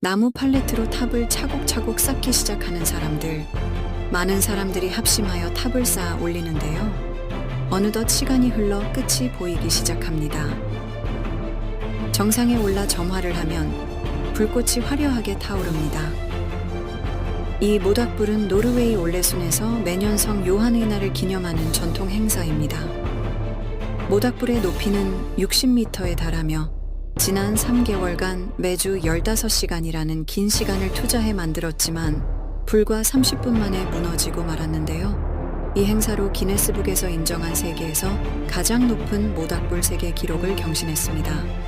나무 팔레트로 탑을 차곡차곡 쌓기 시작하는 사람들. 많은 사람들이 합심하여 탑을 쌓아 올리는데요. 어느덧 시간이 흘러 끝이 보이기 시작합니다. 정상에 올라 점화를 하면 불꽃이 화려하게 타오릅니다. 이 모닥불은 노르웨이 올레순에서 매년 성 요한의 날을 기념하는 전통 행사입니다. 모닥불의 높이는 60m에 달하며 지난 3개월간 매주 15시간이라는 긴 시간을 투자해 만들었지만 불과 30분 만에 무너지고 말았는데요. 이 행사로 기네스북에서 인정한 세계에서 가장 높은 모닥불 세계 기록을 경신했습니다.